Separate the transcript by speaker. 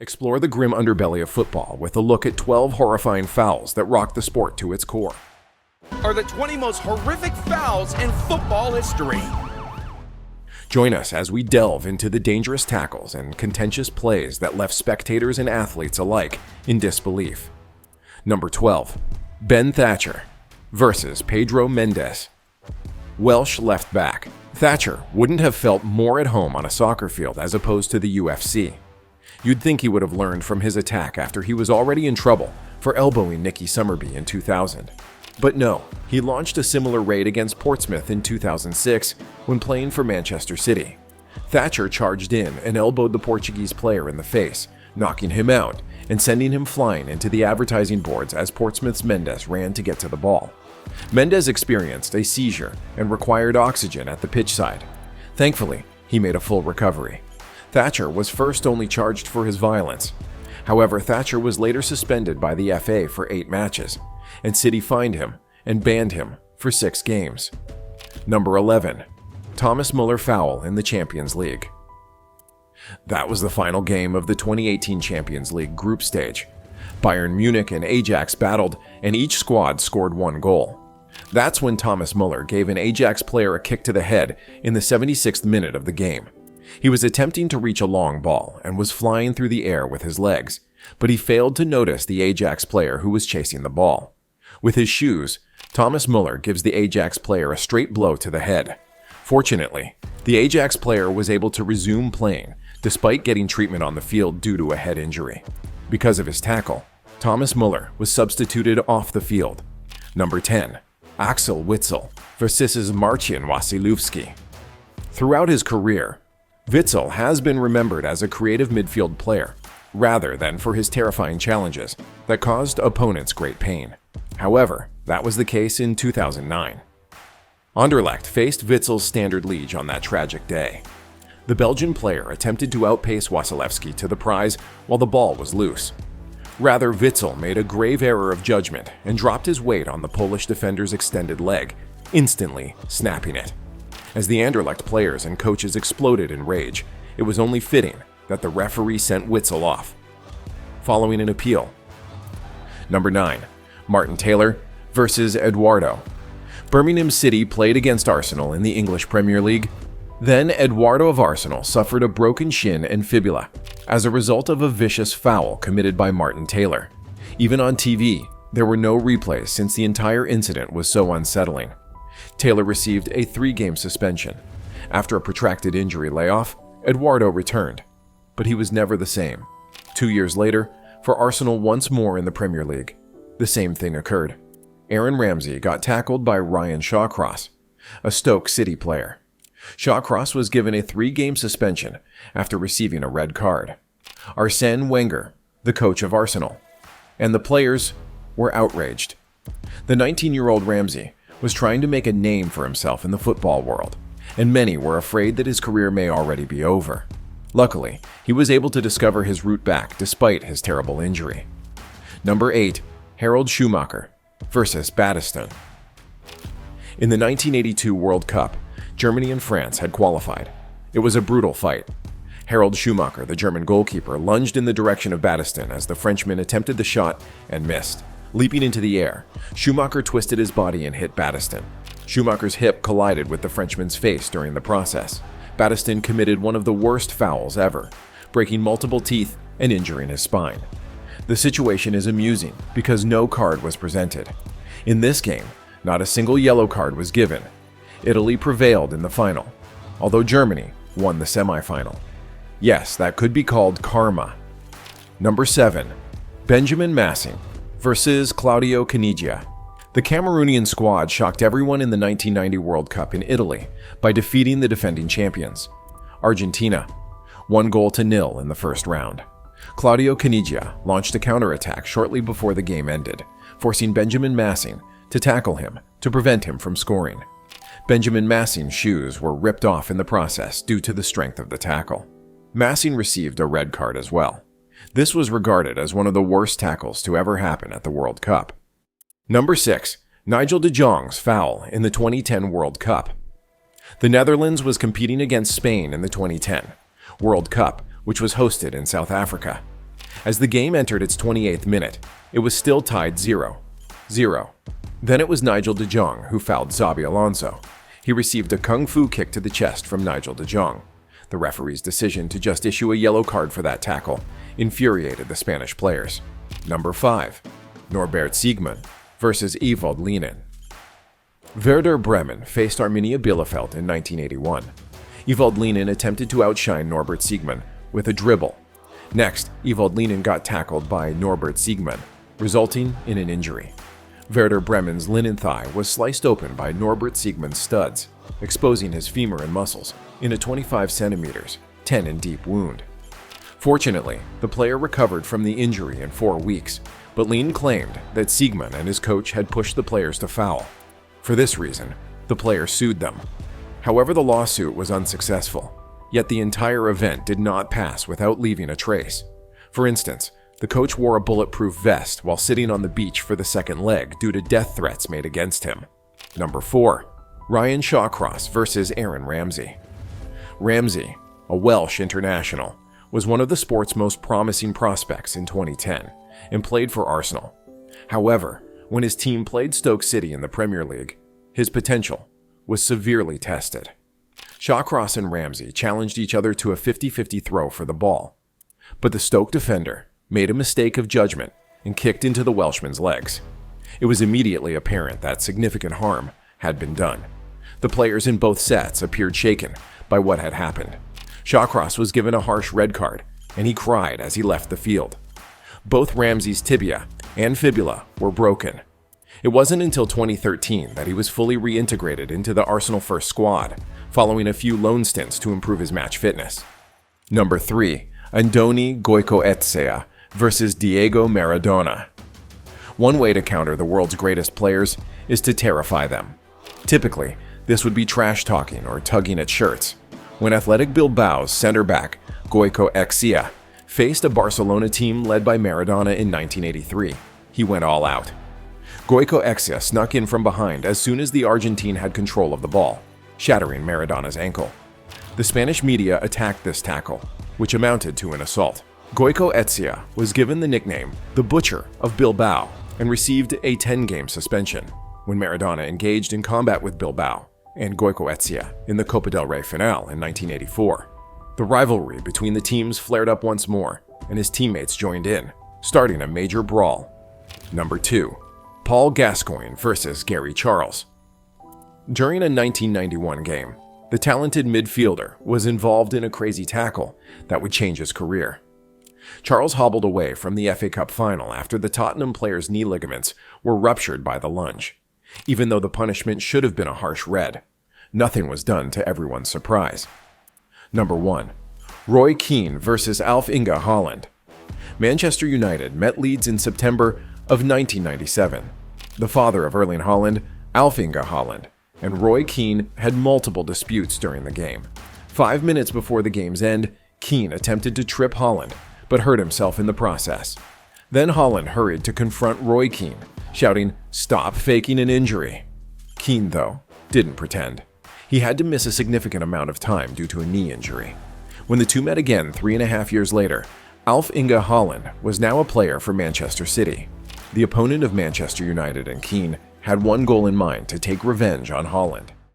Speaker 1: Explore the grim underbelly of football with a look at 12 horrifying fouls that rock the sport to its core.
Speaker 2: Are the 20 most horrific fouls in football history.
Speaker 1: Join us as we delve into the dangerous tackles and contentious plays that left spectators and athletes alike in disbelief. Number 12. Ben Thatcher versus Pedro Mendes. Welsh left back. Thatcher wouldn't have felt more at home on a soccer field as opposed to the UFC. You'd think he would have learned from his attack after he was already in trouble for elbowing Nicky Summerbee in 2000. But no, he launched a similar raid against Portsmouth in 2006 when playing for Manchester City. Thatcher charged in and elbowed the Portuguese player in the face, knocking him out and sending him flying into the advertising boards as Portsmouth's Mendes ran to get to the ball. Mendes experienced a seizure and required oxygen at the pitch side. Thankfully, he made a full recovery. Thatcher was first only charged for his violence. However, Thatcher was later suspended by the FA for 8 matches, and City fined him and banned him for 6 games. Number 11. Thomas Muller foul in the Champions League. That was the final game of the 2018 Champions League group stage. Bayern Munich and Ajax battled, and each squad scored 1 goal. That's when Thomas Muller gave an Ajax player a kick to the head in the 76th minute of the game. He was attempting to reach a long ball and was flying through the air with his legs, but he failed to notice the Ajax player who was chasing the ball. With his shoes, Thomas Muller gives the Ajax player a straight blow to the head. Fortunately, the Ajax player was able to resume playing despite getting treatment on the field due to a head injury. Because of his tackle, Thomas Muller was substituted off the field. Number 10. Axel Witsel versus Marcin Wasilewski. Throughout his career, Witsel has been remembered as a creative midfield player, rather than for his terrifying challenges that caused opponents great pain. However, that was the case in 2009. Anderlecht faced Witsel's Standard Liège on that tragic day. The Belgian player attempted to outpace Wasilewski to the prize while the ball was loose. Rather, Witsel made a grave error of judgment and dropped his weight on the Polish defender's extended leg, instantly snapping it. As the Anderlecht players and coaches exploded in rage, it was only fitting that the referee sent Witsel off, following an appeal. Number 9. Martin Taylor versus Eduardo. Birmingham City played against Arsenal in the English Premier League. Then Eduardo of Arsenal suffered a broken shin and fibula as a result of a vicious foul committed by Martin Taylor. Even on TV, there were no replays since the entire incident was so unsettling. Taylor received a 3-game suspension. After a protracted injury layoff, Eduardo returned, but he was never the same. 2 years later, for Arsenal once more in the Premier League, the same thing occurred. Aaron Ramsey got tackled by Ryan Shawcross, a Stoke City player. Shawcross was given a 3-game suspension after receiving a red card. Arsène Wenger, the coach of Arsenal, and the players were outraged. The 19-year-old Ramsey was trying to make a name for himself in the football world, and many were afraid that his career may already be over. Luckily, he was able to discover his route back despite his terrible injury. Number 8. Harold Schumacher versus Battiston. In the 1982 World Cup, Germany and France had qualified. It was a brutal fight. Harold Schumacher, the German goalkeeper, lunged in the direction of Battiston as the Frenchman attempted the shot and missed. Leaping into the air, Schumacher twisted his body and hit Battiston. Schumacher's hip collided with the Frenchman's face during the process. Battiston committed one of the worst fouls ever, breaking multiple teeth and injuring his spine. The situation is amusing because no card was presented. In this game, not a single yellow card was given. Italy prevailed in the final, although Germany won the semifinal. Yes, that could be called karma. Number 7. Benjamin Massing versus Claudio Caniggia. The Cameroonian squad shocked everyone in the 1990 World Cup in Italy by defeating the defending champions, Argentina, 1-0 in the first round. Claudio Caniggia launched a counterattack shortly before the game ended, forcing Benjamin Massing to tackle him to prevent him from scoring. Benjamin Massing's shoes were ripped off in the process due to the strength of the tackle. Massing received a red card as well. This was regarded as one of the worst tackles to ever happen at the World Cup. Number 6. Nigel de Jong's foul in the 2010 World Cup. The Netherlands was competing against Spain in the 2010 World Cup, which was hosted in South Africa. As the game entered its 28th minute, it was still tied 0-0. Then it was Nigel de Jong who fouled Xabi Alonso. He received a kung fu kick to the chest from Nigel de Jong. The referee's decision to just issue a yellow card for that tackle infuriated the Spanish players. Number 5. Norbert Siegmann versus Ewald Lien. Werder Bremen faced Arminia Bielefeld in 1981. Ewald Lien attempted to outshine Norbert Siegmann with a dribble. Next, Ewald Lien got tackled by Norbert Siegmann, resulting in an injury. Werder Bremen's linen thigh was sliced open by Norbert Siegmann's studs, exposing his femur and muscles in a 25 centimeters, 10 in deep wound. Fortunately, the player recovered from the injury in 4 weeks, but Lien claimed that Siegmann and his coach had pushed the players to foul. For this reason, the player sued them. However, the lawsuit was unsuccessful, yet the entire event did not pass without leaving a trace. For instance, the coach wore a bulletproof vest while sitting on the beach for the second leg due to death threats made against him. Number 4. Ryan Shawcross versus Aaron Ramsey. Ramsey, a Welsh international, was one of the sport's most promising prospects in 2010 and played for Arsenal. However, when his team played Stoke City in the Premier League, his potential was severely tested. Shawcross and Ramsey challenged each other to a 50-50 throw for the ball, but the Stoke defender made a mistake of judgment and kicked into the Welshman's legs. It was immediately apparent that significant harm had been done. The players in both sets appeared shaken by what had happened. Shawcross was given a harsh red card, and he cried as he left the field. Both Ramsey's tibia and fibula were broken. It wasn't until 2013 that he was fully reintegrated into the Arsenal first squad, following a few loan stints to improve his match fitness. Number 3. Andoni Goicoechea versus Diego Maradona. One way to counter the world's greatest players is to terrify them. Typically, this would be trash talking or tugging at shirts. When Athletic Bilbao's center back, Goicoechea, faced a Barcelona team led by Maradona in 1983, he went all out. Goicoechea snuck in from behind as soon as the Argentine had control of the ball, shattering Maradona's ankle. The Spanish media attacked this tackle, which amounted to an assault. Goicoechea was given the nickname the Butcher of Bilbao and received a 10-game suspension. When Maradona engaged in combat with Bilbao and Goicoechea in the Copa del Rey finale in 1984, the rivalry between the teams flared up once more, and his teammates joined in, starting a major brawl. Number 2. Paul Gascoigne versus Gary Charles. During a 1991 game, the talented midfielder was involved in a crazy tackle that would change his career. Charles hobbled away from the FA Cup final after the Tottenham player's knee ligaments were ruptured by the lunge. Even though the punishment should have been a harsh red, nothing was done to everyone's surprise. Number 1. Roy Keane versus Alf-Inge Haaland. Manchester United met Leeds in September of 1997. The father of Erling Haaland, Alf-Inge Haaland, and Roy Keane had multiple disputes during the game. 5 minutes before the game's end, Keane attempted to trip Haaland, but hurt himself in the process. Then Haaland hurried to confront Roy Keane, shouting, "Stop faking an injury." Keane, though, didn't pretend. He had to miss a significant amount of time due to a knee injury. When the two met again 3.5 years later, Alf-Inge Haaland was now a player for Manchester City. The opponent of Manchester United and Keane had one goal in mind: to take revenge on Haaland.